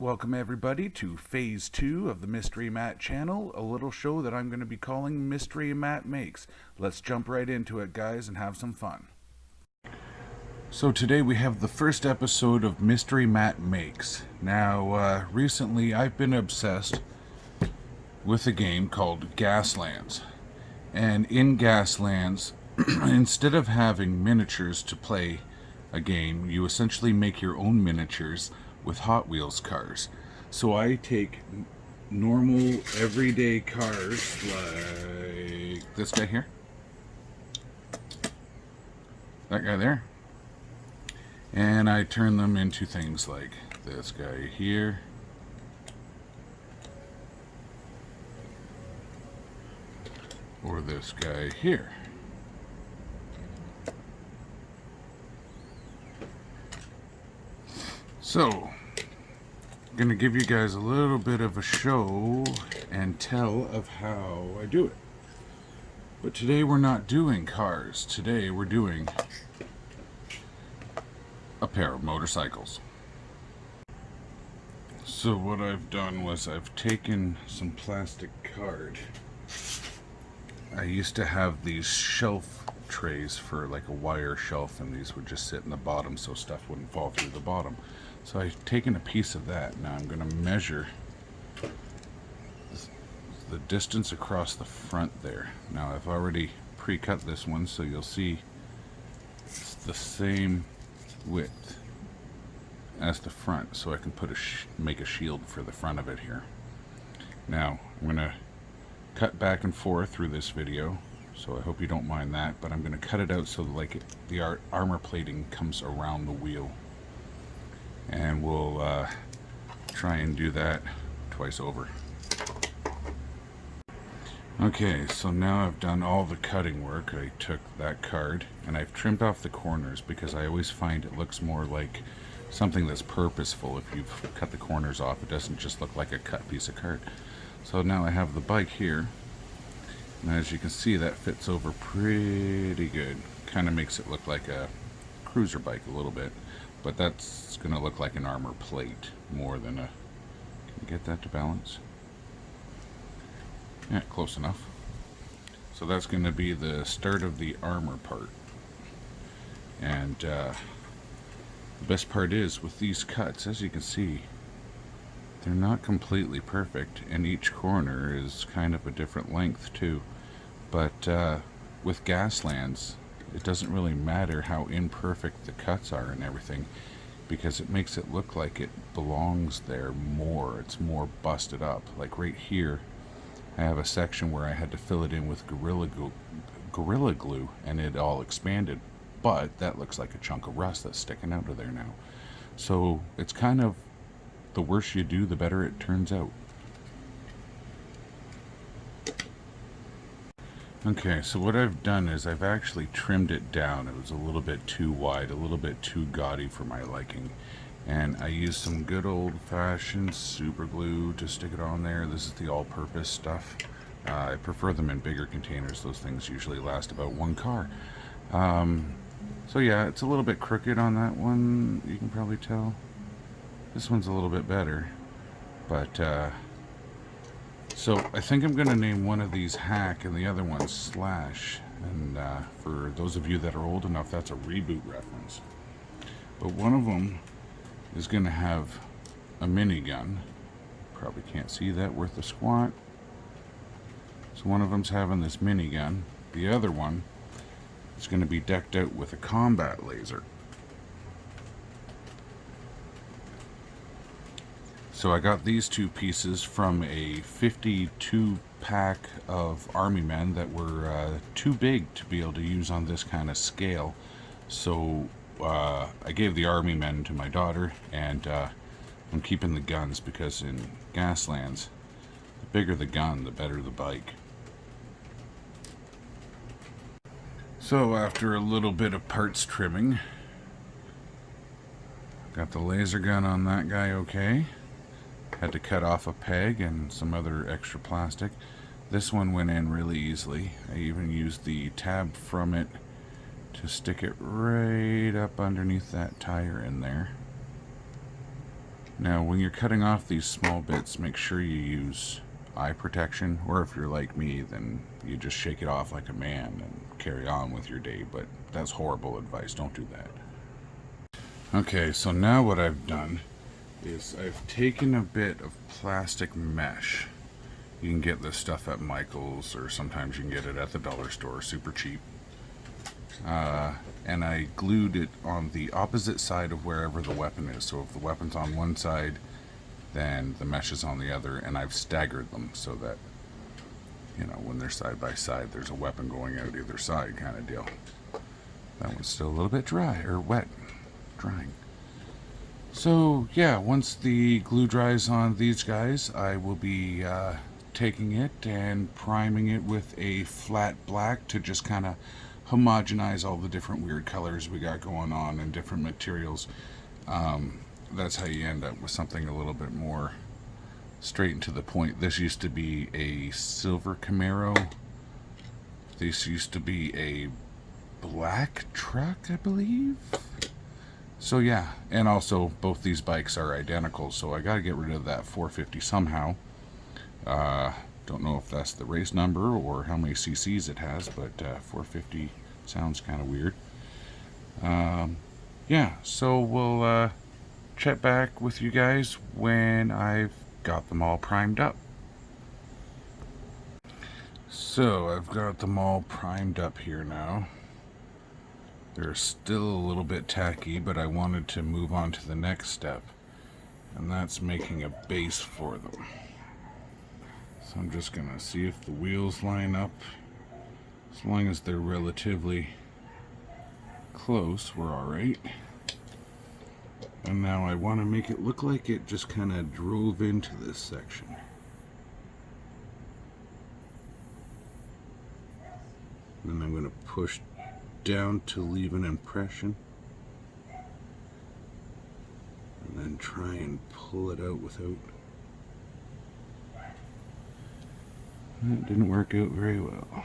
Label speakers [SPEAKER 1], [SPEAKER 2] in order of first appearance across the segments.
[SPEAKER 1] Welcome everybody to Phase 2 of the Mystery Matt channel, a little show that I'm going to be calling Mystery Matt Makes. Let's jump right into it, guys, and have some fun. So today we have the first episode of Mystery Matt Makes. Now, recently I've been obsessed with a game called Gaslands. And in Gaslands, instead of having miniatures to play a game, you essentially make your own miniatures with Hot Wheels cars. So I take normal everyday cars like this guy here, that guy there, and I turn them into things like this guy here, or this guy here. So, I'm going to give you guys a little bit of a show and tell of how I do it. But today we're not doing cars. Today we're doing a pair of motorcycles. So what I've done was I've taken some plastic card. I used to have these shelf trays for like a wire shelf, and these would just sit in the bottom so stuff wouldn't fall through the bottom. So I've taken a piece of that. Now I'm going to measure the distance across the front there. Now I've already pre-cut this one, so you'll see it's the same width as the front, so I can put make a shield for the front of it here. Now I'm going to cut back and forth through this video, so I hope you don't mind that, but I'm going to cut it out so like the armor plating comes around the wheel. And we'll try and do that twice over. Okay, so now I've done all the cutting work. I took that card and I've trimmed off the corners because I always find it looks more like something that's purposeful. If you've cut the corners off, it doesn't just look like a cut piece of card. So now I have the bike here, and as you can see, that fits over pretty good. Kind of makes it look like a cruiser bike a little bit. But that's going to look like an armor plate more than a... Can you get that to balance? Yeah, close enough. So that's going to be the start of the armor part. And the best part is, with these cuts, as you can see, they're not completely perfect, and each corner is kind of a different length too. But with Gaslands, it doesn't really matter how imperfect the cuts are and everything, because it makes it look like it belongs there more. It's more busted up. Like right here, I have a section where I had to fill it in with Gorilla Glue, and it all expanded. But that looks like a chunk of rust that's sticking out of there now. So it's kind of, the worse you do, the better it turns out. Okay, so what I've done is I've actually trimmed it down. It was a little bit too wide, a little bit too gaudy for my liking. And I used some good old-fashioned super glue to stick it on there. This is the all-purpose stuff. I prefer them in bigger containers. Those things usually last about one car. So yeah, it's a little bit crooked on that one, you can probably tell. This one's a little bit better. But, so I think I'm going to name one of these Hack and the other one Slash. And for those of you that are old enough, that's a reboot reference. But one of them is going to have a minigun. Probably can't see that worth a squat. So one of them's having this minigun. The other one is going to be decked out with a combat laser. So I got these two pieces from a 52 pack of Army men that were too big to be able to use on this kind of scale. So I gave the Army men to my daughter, and I'm keeping the guns because in Gaslands, the bigger the gun, the better the bike. So after a little bit of parts trimming, got the laser gun on that guy okay. Had to cut off a peg and some other extra plastic. This one went in really easily. I even used the tab from it to stick it right up underneath that tire in there. Now, when you're cutting off these small bits, make sure you use eye protection, or if you're like me, then you just shake it off like a man and carry on with your day, but that's horrible advice. Don't do that. Okay, so now what I've done is I've taken a bit of plastic mesh. You can get this stuff at Michael's, or sometimes you can get it at the dollar store, super cheap. And I glued it on the opposite side of wherever the weapon is. So if the weapon's on one side, then the mesh is on the other, and I've staggered them so that, you know, when they're side by side, there's a weapon going out either side kind of deal. That one's still a little bit dry, or wet, drying. So yeah, once the glue dries on these guys, I will be taking it and priming it with a flat black to just kind of homogenize all the different weird colors we got going on and different materials. That's how you end up with something a little bit more straight and to the point. This used to be a silver Camaro. This used to be a black truck, I believe. So yeah, and also both these bikes are identical, so I gotta get rid of that 450 somehow. Don't know if that's the race number or how many cc's it has, but 450 sounds kind of weird. Yeah, so we'll check back with you guys when I've got them all primed up. So I've got them all primed up here now. They're still a little bit tacky, but I wanted to move on to the next step, and that's making a base for them. So I'm just gonna see if the wheels line up. As long as they're relatively close, we're alright. And now I want to make it look like it just kind of drove into this section. And I'm going to push down to leave an impression. And then try and pull it out without. That didn't work out very well.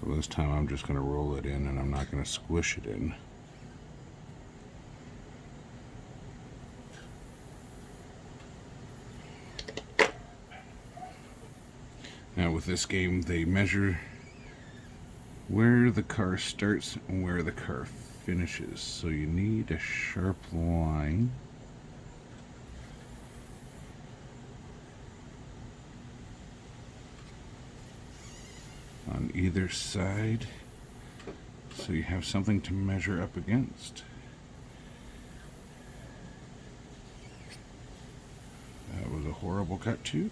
[SPEAKER 1] So this time I'm just going to roll it in, and I'm not going to squish it in. Now with this game, they measure where the car starts and where the car finishes. So you need a sharp line. On either side, so you have something to measure up against. That was a horrible cut too.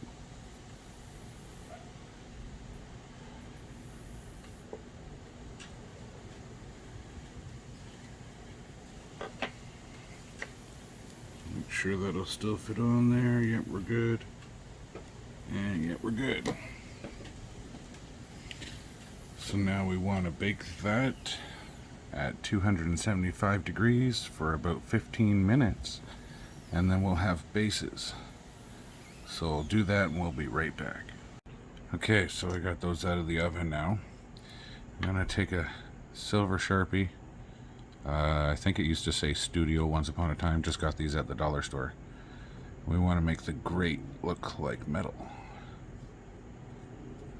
[SPEAKER 1] Make sure that'll still fit on there. Yep, we're good. And yep, we're good. So now we want to bake that at 275 degrees for about 15 minutes, and then we'll have bases. So I'll do that and we'll be right back. Okay, so I got those out of the oven now. I'm going to take a silver Sharpie. I think it used to say Studio once upon a time, just got these at the dollar store. We want to make the grate look like metal.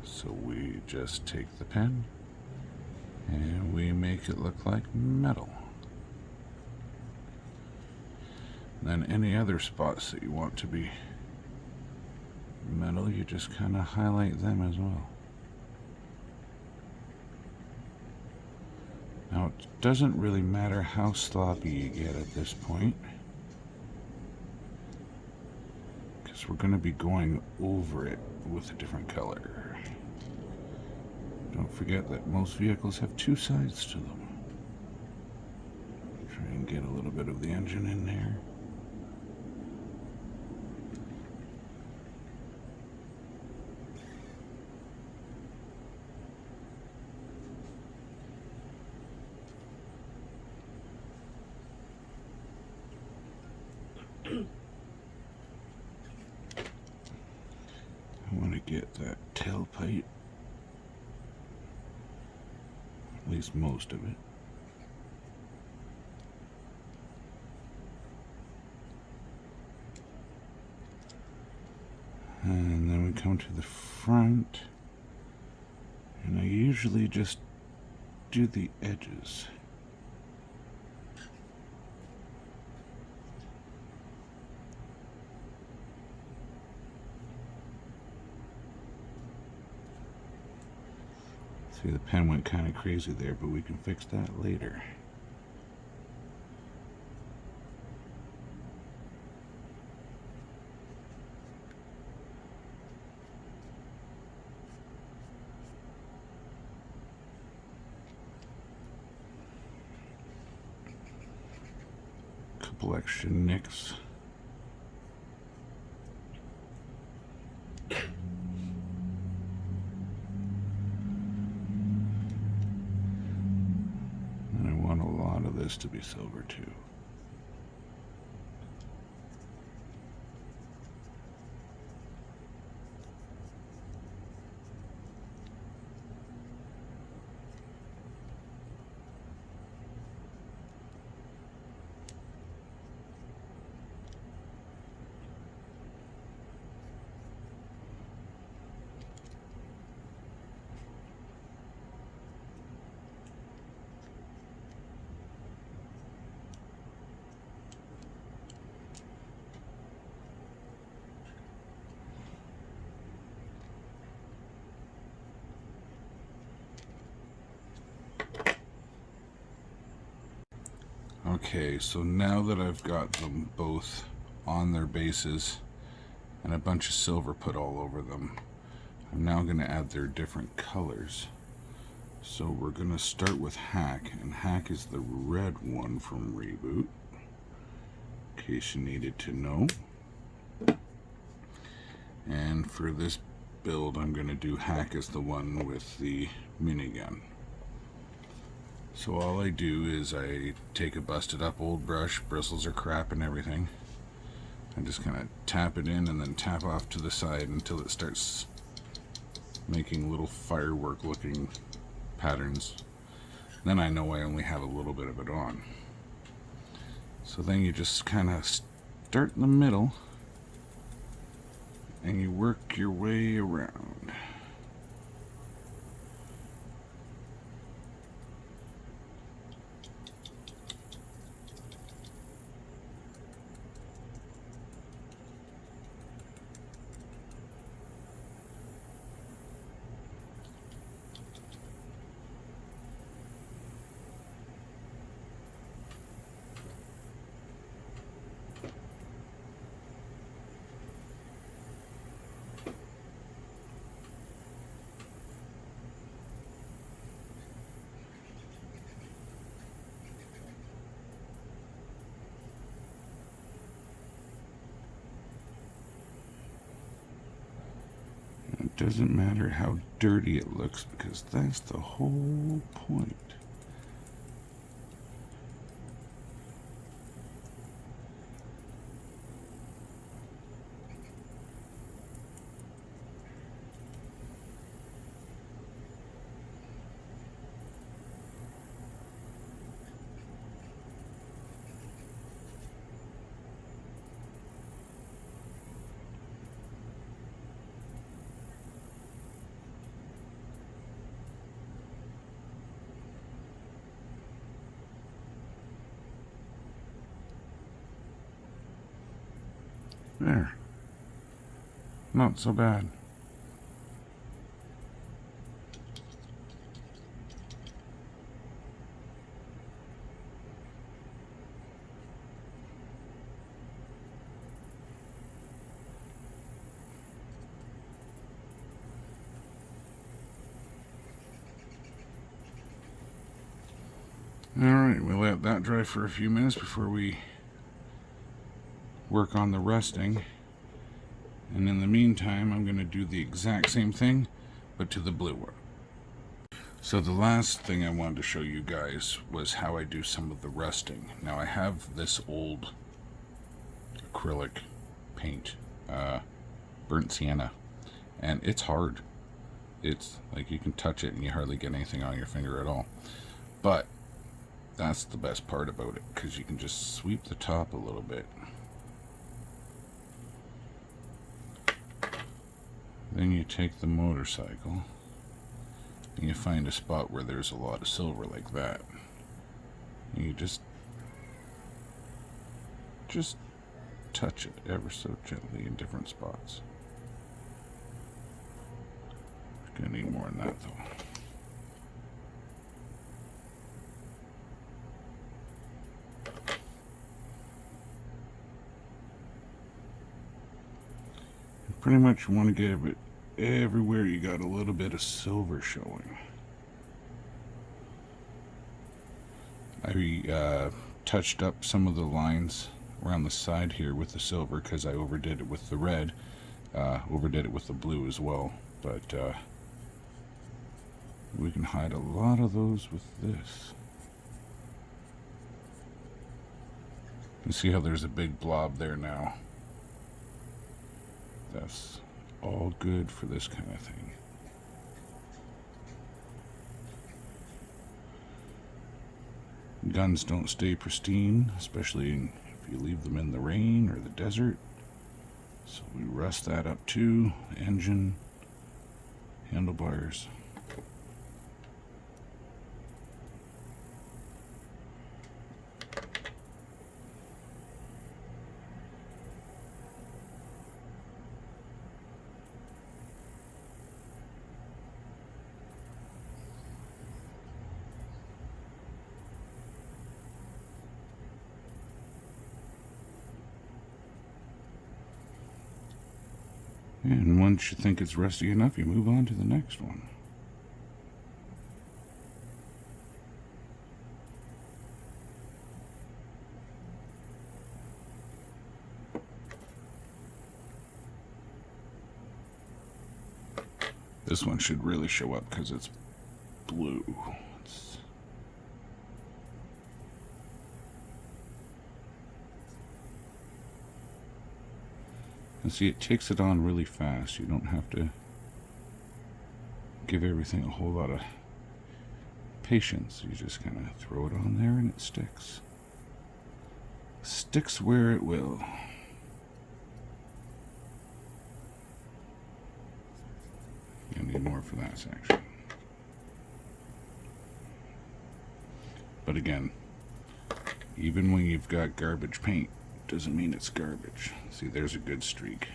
[SPEAKER 1] So we just take the pen and we make it look like metal. And then any other spots that you want to be metal, you just kind of highlight them as well. Now it doesn't really matter how sloppy you get at this point, because we're going to be going over it with a different color. Don't forget that most vehicles have two sides to them. Try and get a little bit of the engine in there. I want to get that tailpipe, at least most of it. come to the front, and I usually just do the edges. See, the pen went kind of crazy there, but we can fix that later. Couple extra nicks. And I want a lot of this to be silver too. Okay, so now that I've got them both on their bases and a bunch of silver put all over them, I'm now going to add their different colors. So we're going to start with Hack, and Hack is the red one from Reboot, in case you needed to know. And for this build, I'm going to do Hack as the one with the minigun. So all I do is I take a busted up old brush, bristles are crap and everything. I just kind of tap it in and then tap off to the side until it starts making little firework looking patterns. Then I know I only have a little bit of it on. So then you just kind of start in the middle and you work your way around. It doesn't matter how dirty it looks, because that's the whole point. There. Not so bad. Alright, we'll let that dry for a few minutes before we work on the resting. And in the meantime, I'm going to do the exact same thing, but to the blue one. So the last thing I wanted to show you guys was how I do some of the resting. Now I have this old acrylic paint, burnt sienna, and it's hard. It's like you can touch it and you hardly get anything on your finger at all. But that's the best part about it, because you can just sweep the top a little bit. Then you take the motorcycle and you find a spot where there's a lot of silver like that. And you just touch it ever so gently in different spots. Gonna need more than that though. You pretty much want to get it everywhere you got a little bit of silver showing. I touched up some of the lines around the side here with the silver because I overdid it with the red, overdid it with the blue as well, but we can hide a lot of those with this. You see how there's a big blob there now? That's all good for this kind of thing. Guns don't stay pristine, especially if you leave them in the rain or the desert. So we rust that up too. Engine, handlebars. And once you think it's rusty enough, you move on to the next one. This one should really show up because it's blue. And see, it takes it on really fast. You don't have to give everything a whole lot of patience. You just kind of throw it on there and it sticks. Sticks where it will. You'll need more for that section. But again, even when you've got garbage paint, doesn't mean it's garbage. See, there's a good streak.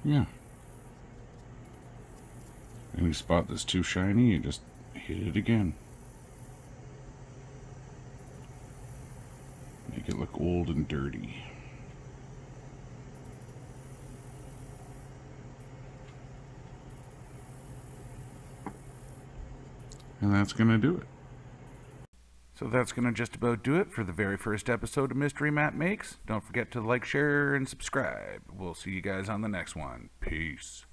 [SPEAKER 1] Yeah. Any spot that's too shiny, you just hit it again. Make it look old and dirty. And that's going to do it. So that's going to just about do it for the very first episode of Mystery Matt Makes. Don't forget to like, share, and subscribe. We'll see you guys on the next one. Peace.